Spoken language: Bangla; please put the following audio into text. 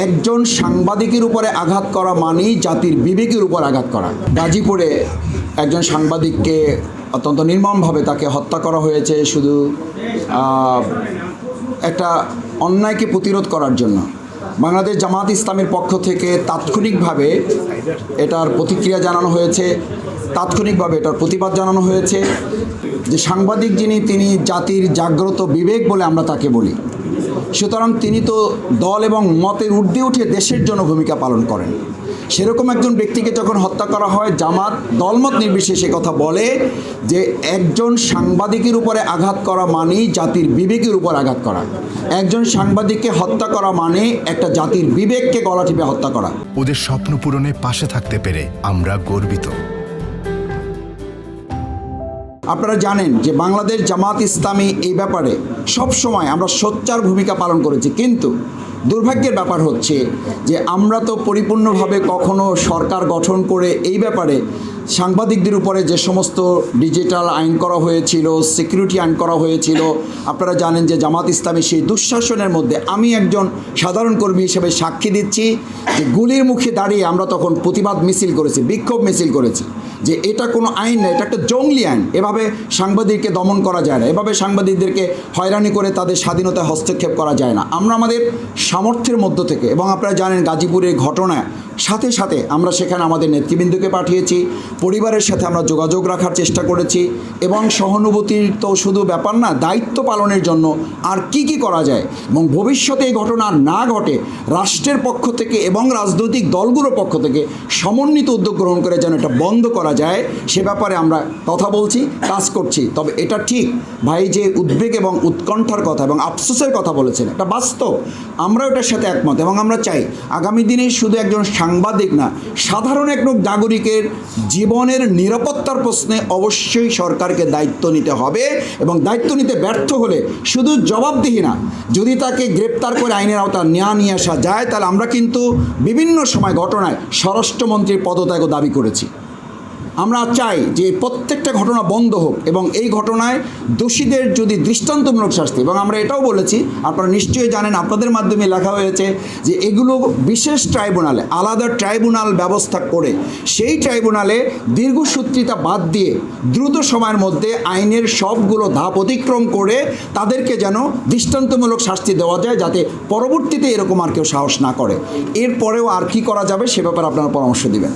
একজন সাংবাদিকের উপরে আঘাত করা মানেই জাতির বিবেকের উপর আঘাত করা। গাজীপুরে একজন সাংবাদিককে অত্যন্ত নির্মমভাবে তাকে হত্যা করা হয়েছে শুধু একটা অন্যায়কে প্রতিরোধ করার জন্য। বাংলাদেশ জামাত ইসলামের পক্ষ থেকে তাৎক্ষণিকভাবে এটার প্রতিক্রিয়া জানানো হয়েছে, তাৎক্ষণিকভাবে এটার প্রতিবাদ জানানো হয়েছে। যে সাংবাদিক তিনি জাতির জাগ্রত বিবেক বলে আমরা তাকে বলি। সুতরাং তিনি তো দল এবং মতের ঊর্ধ্বে উঠে দেশের জন্য ভূমিকা পালন করেন। সেরকম একজন ব্যক্তিকে যখন হত্যা করা হয়, জামাত দলমত নির্বিশেষে কথা বলে যে একজন সাংবাদিকের উপরে আঘাত করা মানেই জাতির বিবেকের উপর আঘাত করা। একজন সাংবাদিককে হত্যা করা মানে একটা জাতির বিবেককে গলা টিপে হত্যা করা। ওদের স্বপ্ন পূরণে পাশে থাকতে পেরে আমরা গর্বিত। আপনারা জানেন যে বাংলাদেশ জামাত ইসলামী এই ব্যাপারে সবসময় আমরা সোচ্চার ভূমিকা পালন করেছি, কিন্তু দুর্ভাগ্যের ব্যাপার হচ্ছে যে আমরা তো পরিপূর্ণভাবে কখনো সরকার গঠন করে এই ব্যাপারে সাংবাদিকদের উপরে যে সমস্ত ডিজিটাল আইন করা হয়েছিল, সিকিউরিটি আইন করা হয়েছিল, আপনারা জানেন যে জামাত ইসলামী সেই দুঃশাসনের মধ্যে আমি একজন সাধারণ কর্মী হিসেবে সাক্ষী দিচ্ছি যে গুলির মুখে দাঁড়িয়ে আমরা তখন প্রতিবাদ মিছিল করেছি, বিক্ষোভ মিছিল করেছি যে এটা কোনো আইন না, এটা একটা জঙ্গলি আইন। এভাবে সাংবাদিককে দমন করা যায় না, এভাবে সাংবাদিকদেরকে হয়রানি করে তাদের স্বাধীনতায় হস্তক্ষেপ করা যায় না। আমরা আমাদের সামর্থ্যের মধ্য থেকে, এবং আপনারা জানেন গাজীপুরের ঘটনায় সাথে সাথে আমরা সেখানে আমাদের নেতৃবৃন্দকে পাঠিয়েছি, পরিবারের সাথে আমরা যোগাযোগ রাখার চেষ্টা করেছি, এবং সহানুভূতির তো শুধু ব্যাপার না, দায়িত্ব পালনের জন্য আর কি করা যায় এবং ভবিষ্যতে এই ঘটনা না ঘটে রাষ্ট্রের পক্ষ থেকে এবং রাজনৈতিক দলগুলোর পক্ষ থেকে সমন্বিত উদ্যোগ গ্রহণ করে যেন এটা বন্ধ করা যায়, সে ব্যাপারে আমরা কথা বলছি, কাজ করছি। তবে এটা ঠিক ভাই যে উদ্বেগ এবং উৎকণ্ঠার কথা এবং আফসোসের কথা বলেছেন, এটা বাস্তব, আমরা এটার সাথে একমত। এবং আমরা চাই আগামী দিনে শুধু একজন সাংবাদিক না, সাধারণ এক নাগরিকের জীবনের নিরাপত্তার প্রশ্নে অবশ্যই সরকারকে দায়িত্ব নিতে হবে, এবং দায়িত্ব নিতে ব্যর্থ হলে শুধু জবাবদিহি না, যদি তাকে গ্রেপ্তার করে আইনের আওতায় নিয়ে আসা যায়, তাহলে আমরা কিন্তু বিভিন্ন সময় ঘটনায় স্বরাষ্ট্রমন্ত্রীর পদত্যাগও দাবি করেছি। আমরা চাই যে প্রত্যেকটা ঘটনা বন্ধ হোক এবং এই ঘটনায় দোষীদের যদি দৃষ্টান্তমূলক শাস্তি, এবং আমরা এটাও বলেছি, আপনারা নিশ্চয়ই জানেন, আপনাদের মাধ্যমে লেখা হয়েছে যে এগুলো বিশেষ ট্রাইব্যুনালে, আলাদা ট্রাইব্যুনাল ব্যবস্থা করে সেই ট্রাইব্যুনালে দীর্ঘসূত্রিতা বাদ দিয়ে দ্রুত সময়ের মধ্যে আইনের সবগুলো ধাপ অতিক্রম করে তাদেরকে যেন দৃষ্টান্তমূলক শাস্তি দেওয়া যায়, যাতে পরবর্তীতে এরকম আর কেউ সাহস না করে। এরপরেও আর কি করা যাবে সে ব্যাপারে আপনারা পরামর্শ দিবেন।